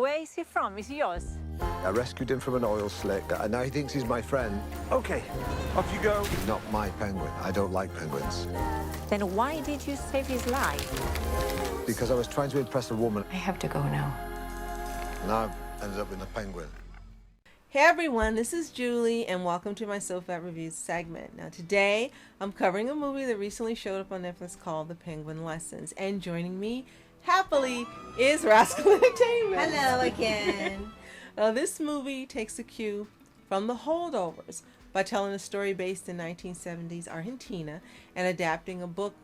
where is he from? Is he yours? I rescued him from an oil slick, and now he thinks he's my friend. Okay, off you go. He's not my penguin. I don't like penguins. Then why did you save his life? Because I was trying to impress a woman. I have to go now. Now I ended up with a penguin. Hey everyone, this is Julie and welcome to my SOFHAB Reviews segment. Now today I'm covering a movie that recently showed up on Netflix called The Penguin Lessons, and joining me happily is Rascal Entertainment. Hello again. This movie takes a cue from The Holdovers by telling a story based in 1970s Argentina and adapting a book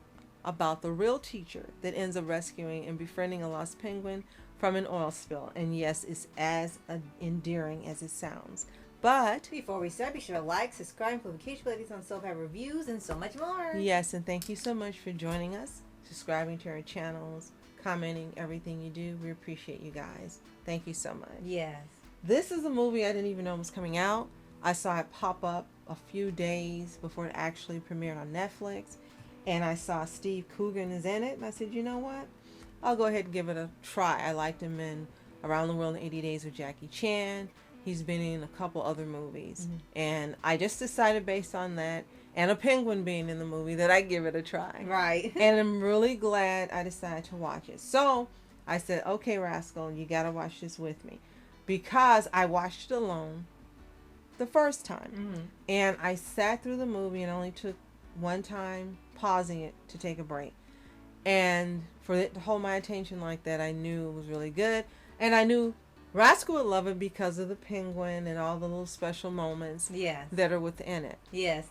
about the real teacher that ends up rescuing and befriending a lost penguin from an oil spill. And yes, it's as endearing as it sounds. But before we start, be sure to like, subscribe, and notification abilities on SOFHAB Reviews, and so much more. Yes, and thank you so much for joining us, subscribing to our channels, commenting everything you do. We appreciate you guys. Thank you so much. Yes. This is a movie I didn't even know was coming out. I saw it pop up a few days before it actually premiered on Netflix, and I saw Steve Coogan is in it, and I said, you know what? I'll go ahead and give it a try. I liked him in Around the World in 80 Days with Jackie Chan. He's been in a couple other movies. Mm-hmm. And I just decided based on that and a penguin being in the movie that I'd give it a try. Right. And I'm really glad I decided to watch it. So I said, okay, Rascal, you got to watch this with me. Because I watched it alone the first time. Mm-hmm. And I sat through the movie and only took one time pausing it to take a break. And for it to hold my attention like that, I knew it was really good. And I knew Rascal would love it because of the penguin and all the little special moments that are within it. Yes.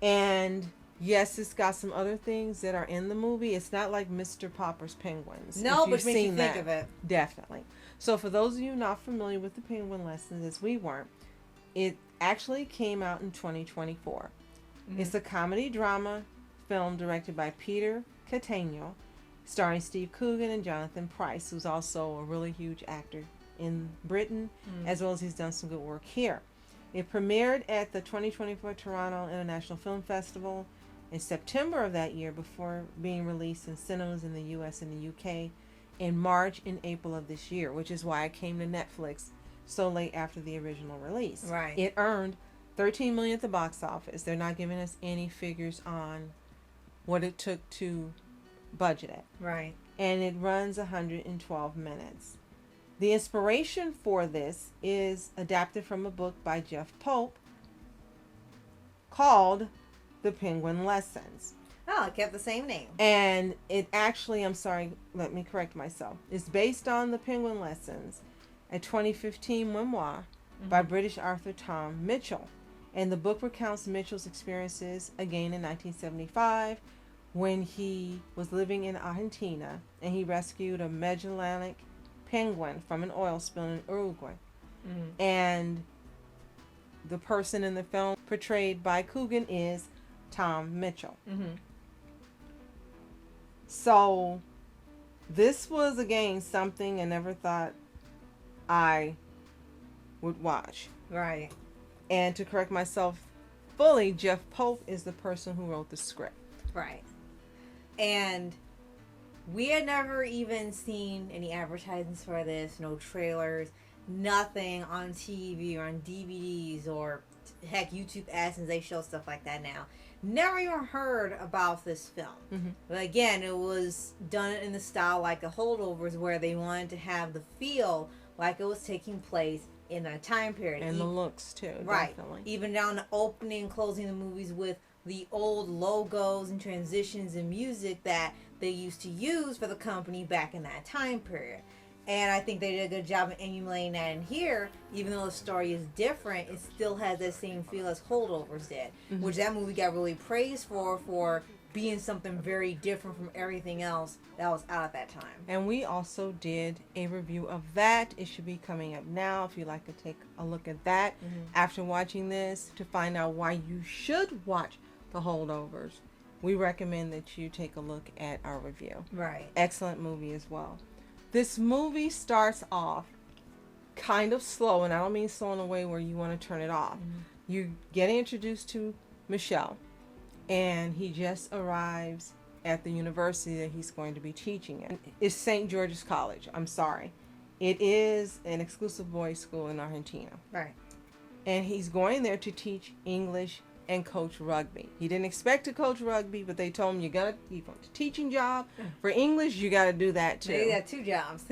And yes, it's got some other things that are in the movie. It's not like Mr. Popper's Penguins. No, but makes you think of it. Definitely. So for those of you not familiar with the Penguin Lessons, as we weren't, it actually came out in 2024. Mm-hmm. It's a comedy drama film directed by Peter Cattaneo, starring Steve Coogan and Jonathan Pryce, who's also a really huge actor in Britain, as well as he's done some good work here. It premiered at the 2024 Toronto International Film Festival in September of that year before being released in cinemas in the US and the UK in March and April of this year, which is why it came to Netflix so late after the original release. Right. It earned $13 million at the box office. They're not giving us any figures on what it took to budget it. Right. And it runs 112 minutes. The inspiration for this is adapted from a book by Jeff Pope called The Penguin Lessons. Oh, it kept the same name. And it actually, I'm sorry, let me correct myself. It's based on The Penguin Lessons, a 2015 memoir by British author Tom Michell. And the book recounts Mitchell's experiences again in 1975 when he was living in Argentina and he rescued a Magellanic penguin from an oil spill in Uruguay. Mm-hmm. And the person in the film portrayed by Coogan is Tom Michell. Mm-hmm. So this was again something I never thought I would watch. Right. And to correct myself fully, Jeff Pope is the person who wrote the script. Right. And we had never even seen any advertisements for this, no trailers, nothing on TV or on DVDs or heck, YouTube ads, since they show stuff like that now. Never even heard about this film. Mm-hmm. But again, it was done in the style like The Holdovers, where they wanted to have the feel like it was taking place in a time period. And the looks too, right. Definitely. Even down to opening and closing the movies with the old logos and transitions and music that they used to use for the company back in that time period. And I think they did a good job of emulating that in here. Even though the story is different, it still has that same feel as Holdovers did. Mm-hmm. Which that movie got really praised for being something very different from everything else that was out at that time. And we also did a review of that. It should be coming up now if you'd like to take a look at that after watching this to find out why you should watch The Holdovers. We recommend that you take a look at our review. Right. Excellent movie as well. This movie starts off kind of slow, and I don't mean slow in a way where you want to turn it off. You get introduced to Michell, and he just arrives at the university that he's going to be teaching at. It's St. George's College, I'm sorry. it is an exclusive boys' school in Argentina. Right. And he's going there to teach English and coach rugby. He didn't expect to coach rugby, but they told him you want a teaching job. For English, you got to do that too. They got 2 jobs.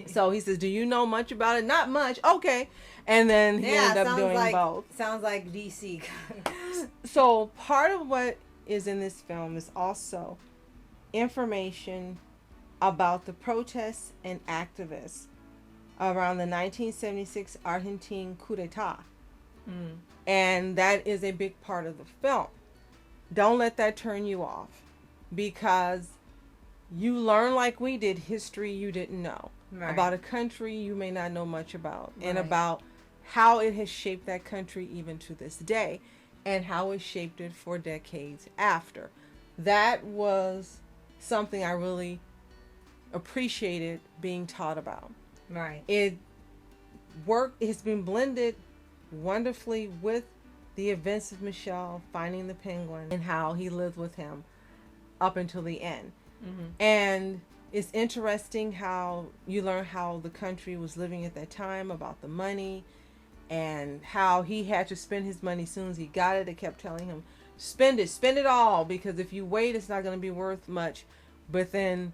So he says, do you know much about it? Not much. Okay. And then he ended up doing both. Sounds like DC. So part of what is in this film is also information about the protests and activists around the 1976 Argentine coup d'etat. And that is a big part of the film. Don't let that turn you off, because you learn, like we did, history you didn't know. Right. About a country you may not know much about, and Right. about how it has shaped that country even to this day, and how it shaped it for decades after. That was something I really appreciated being taught about. Right. It has been blended wonderfully with the events of Michelle finding the penguin and how he lived with him up until the end. And it's interesting how you learn how the country was living at that time, about the money, and how he had to spend his money as soon as he got it. They kept telling him, spend it all, because if you wait, it's not going to be worth much. Within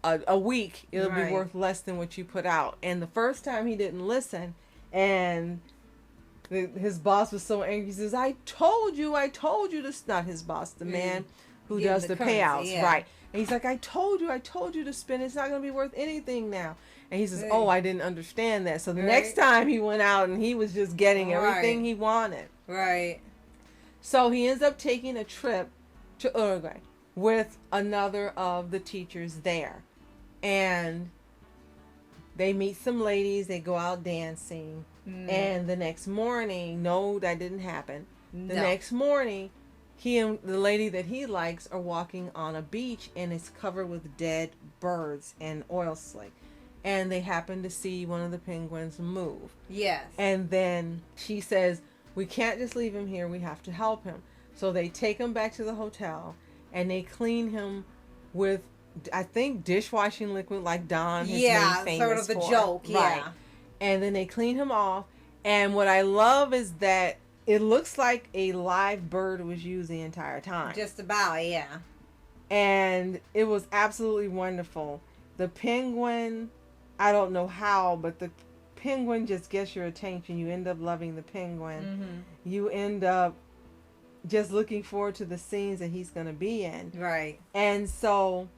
a week, it'll be worth less than what you put out. And the first time he didn't listen, and his boss was so angry. He says, I told you to, not his boss, the man who does the currency, payouts. yeah. Right. And he's like, I told you to spend it. It's not going to be worth anything now. And he says, oh, I didn't understand that. So the next time he went out, and he was just getting everything he wanted. Right. So he ends up taking a trip to Uruguay with another of the teachers there. And they meet some ladies. They go out dancing. And the next morning, no, that didn't happen. The next morning, he and the lady that he likes are walking on a beach, and it's covered with dead birds and oil slick. And they happen to see one of the penguins move. Yes. And then she says, we can't just leave him here. We have to help him. So they take him back to the hotel, and they clean him with, I think, dishwashing liquid, like Don has made famous sort of a for. joke. Right. Yeah. And then they clean him off. And what I love is that it looks like a live bird was used the entire time. Just about, yeah. And it was absolutely wonderful. The penguin, I don't know how, but the penguin just gets your attention. You end up loving the penguin. You end up just looking forward to the scenes that he's going to be in. Right. And so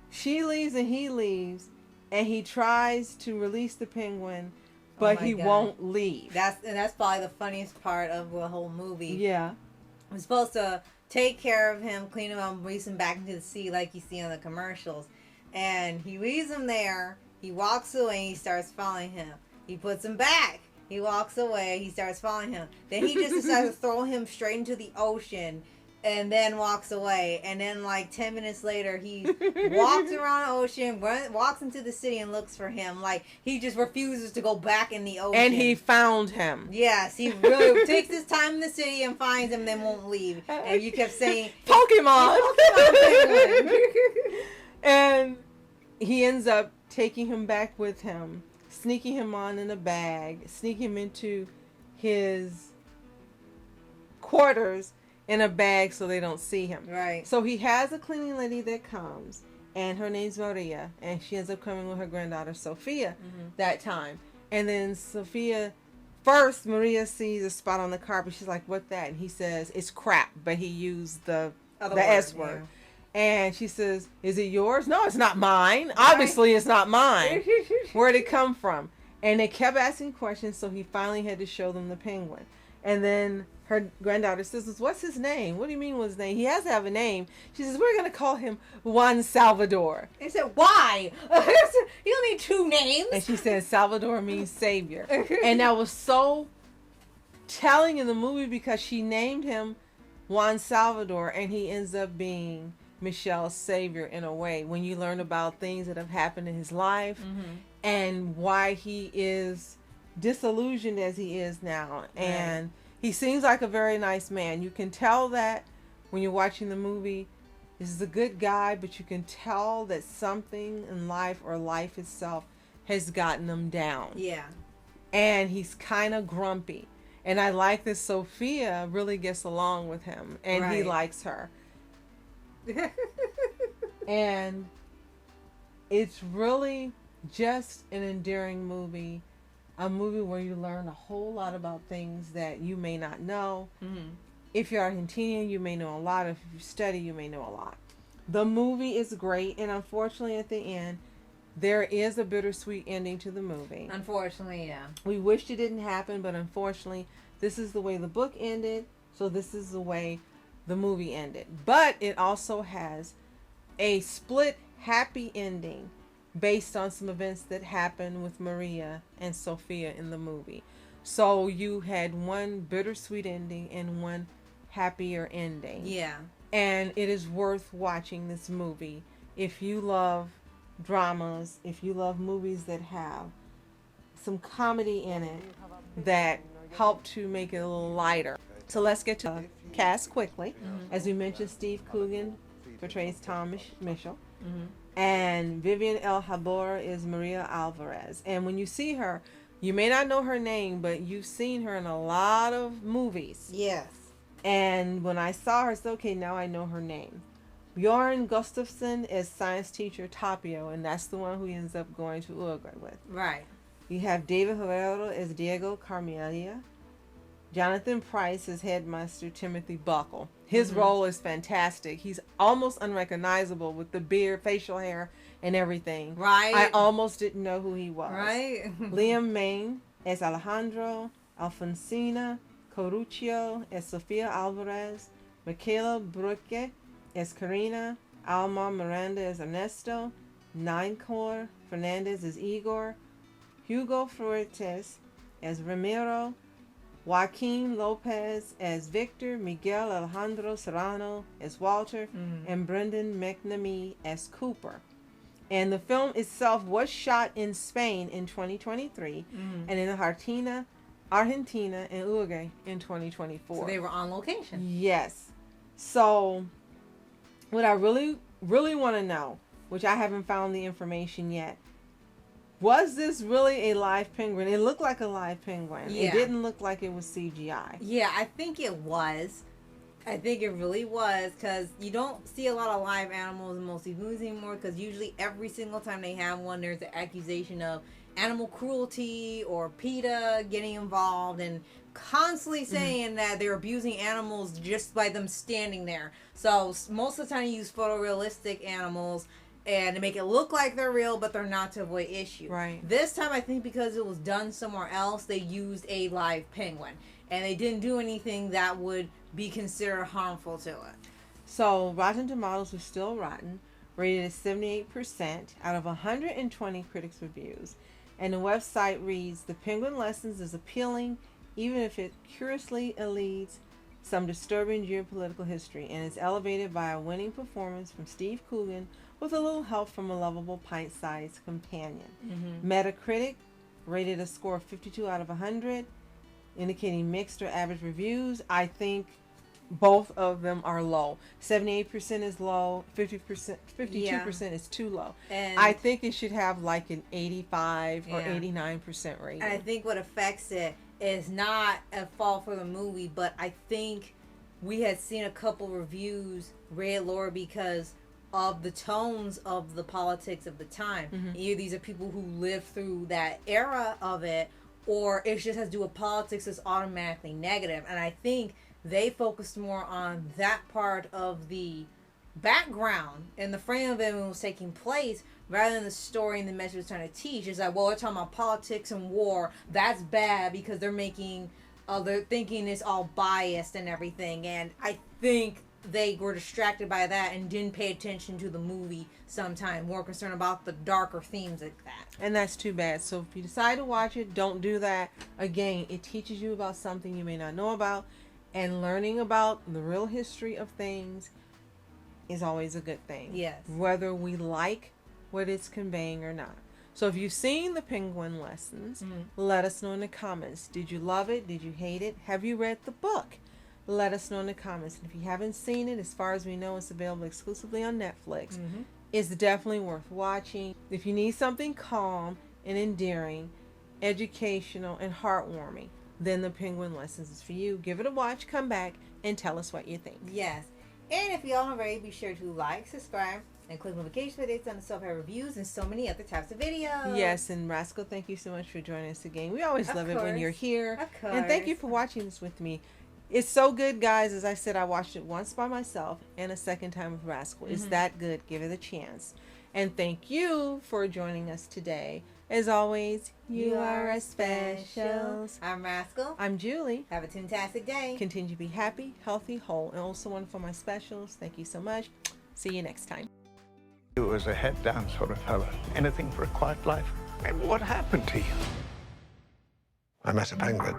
she leaves and he leaves, and he tries to release the penguin, but he won't leave. That's probably the funniest part of the whole movie. Yeah. I'm supposed to take care of him, clean him up, release him back into the sea like you see on the commercials. And he leaves him there. He walks away, and he starts following him. He puts him back. He walks away. He starts following him. Then he just decides to throw him straight into the ocean, and then walks away. And then, like 10 minutes later, he walks around the ocean, walks into the city, and looks for him. Like, he just refuses to go back in the ocean. And he found him. Yes, he really takes his time in the city and finds him, then won't leave. And you kept saying, Pokemon! Pokemon. And he ends up taking him back with him, sneaking him on in a bag, sneaking him into his quarters in a bag so they don't see him. Right. So he has a cleaning lady that comes, and her name's Maria, and she ends up coming with her granddaughter Sophia that time. And then first Maria sees a spot on the carpet. She's like, "What that?" And he says, "It's crap," but he used the S word. Yeah. And she says, "Is it yours?" "No, it's not mine. Right. Obviously, it's not mine." "Where'd it come from?" And they kept asking questions, so he finally had to show them the penguin. And then her granddaughter says, "What's his name?" "What do you mean, what's his name? He has to have a name." She says, "We're going to call him Juan Salvador." They said, "Why? You don't need 2 names." And she said, "Salvador means savior." And that was so telling in the movie, because she named him Juan Salvador, and he ends up being Michelle's savior in a way, when you learn about things that have happened in his life and why he is disillusioned as he is now. And he seems like a very nice man. You can tell that when you're watching the movie. This is a good guy, but you can tell that something in life, or life itself, has gotten him down. Yeah. And he's kind of grumpy. And I like that Sophia really gets along with him. And he Right. likes her. And it's really just an endearing movie. A movie where you learn a whole lot about things that you may not know. Mm-hmm. If you're Argentinian, you may know a lot. If you study, you may know a lot. The movie is great, and unfortunately at the end, there is a bittersweet ending to the movie. Unfortunately, yeah. We wished it didn't happen, but unfortunately, this is the way the book ended, so this is the way the movie ended. But it also has a split happy ending based on some events that happened with Maria and Sophia in the movie. So you had one bittersweet ending and one happier ending. Yeah. And it is worth watching this movie if you love dramas, if you love movies that have some comedy in it that help to make it a little lighter. So let's get to the cast quickly. Mm-hmm. As we mentioned, Steve Coogan portrays Tom Michell. Mm-hmm. And Vivian El Jaber is Maria Alvarez. And when you see her, you may not know her name, but you've seen her in a lot of movies. Yes. And when I saw her, I said, okay, now I know her name. Björn Gustafsson is science teacher Tapio, and that's the one who he ends up going to Uruguay with. Right. You have David Herrero as Diego Carmelia. Jonathan Pryce is headmaster Timothy Buckle. His role is fantastic. He's almost unrecognizable with the beard, facial hair, and everything. Right. I almost didn't know who he was. Right. Liam Main as Alejandro. Alfonsina Corruccio as Sofia Alvarez. Michaela Bruque as Karina. Alma Miranda as Ernesto. Nincor Fernandez as Igor. Hugo Fuertes as Ramiro. Joaquin Lopez as Victor, Miguel Alejandro Serrano as Walter, and Brendan McNamee as Cooper. And the film itself was shot in Spain in 2023 and in Argentina and Uruguay in 2024. So they were on location. Yes. So what I really, really want to know, which I haven't found the information yet, was this really a live penguin? It looked like a live penguin. Yeah. It didn't look like it was CGI. Yeah, I think it was. I think it really was, because you don't see a lot of live animals in most movies anymore, because usually every single time they have one, there's an accusation of animal cruelty or PETA getting involved and constantly saying that they're abusing animals just by them standing there. So most of the time you use photorealistic animals and to make it look like they're real, but they're not, to avoid issue. Right. This time, I think because it was done somewhere else, they used a live penguin. And they didn't do anything that would be considered harmful to it. So Rotten Tomatoes was still rotten, rated at 78% out of 120 critics' reviews. And the website reads, "The Penguin Lessons is appealing, even if it curiously eludes some disturbing geopolitical history, and is elevated by a winning performance from Steve Coogan with a little help from a lovable pint-sized companion." Metacritic rated a score of 52 out of 100, indicating mixed or average reviews. I think both of them are low. 78% is low, 52% is too low. And I think it should have like an 85 or Yeah. 89% rating. And I think what affects it is not a fault for the movie, but I think we had seen a couple reviews rated lower because of the tones of the politics of the time. Either these are people who lived through that era of it, or it just has to do with politics that's automatically negative. And I think they focused more on that part of the background and the frame of it when it was taking place, rather than the story and the message it's trying to teach. It's like, well, we're talking about politics and war. That's bad because they're thinking it's all biased and everything. And I think they were distracted by that and didn't pay attention to the movie sometime, more concerned about the darker themes like that. And that's too bad. So if you decide to watch it, don't do that. Again, it teaches you about something you may not know about, and learning about the real history of things is always a good thing. Yes. Whether we like what it's conveying or not. So if you've seen the Penguin Lessons, let us know in the comments. Did you love it? Did you hate it? Have you read the book? Let us know in the comments. And if you haven't seen it, as far as we know, it's available exclusively on Netflix. It's definitely worth watching. If you need something calm and endearing, educational, and heartwarming, then The Penguin Lessons is for you. Give it a watch, come back, and tell us what you think. Yes. And if you all already, be sure to like, subscribe, and click notification for dates on the SOFHAB reviews and so many other types of videos. Yes, and Rascal, thank you so much for joining us again. We always love it when you're here. Of course. And thank you for watching this with me. It's so good, guys. As I said, I watched it once by myself and a second time with Rascal. It's that good. Give it a chance. And thank you for joining us today. As always, you are a special. I'm Rascal. I'm Julie. Have a fantastic day. Continue to be happy, healthy, whole, and also one for my specials. Thank you so much. See you next time. He was a head-down sort of fellow. Anything for a quiet life. And what happened to you? I met a penguin.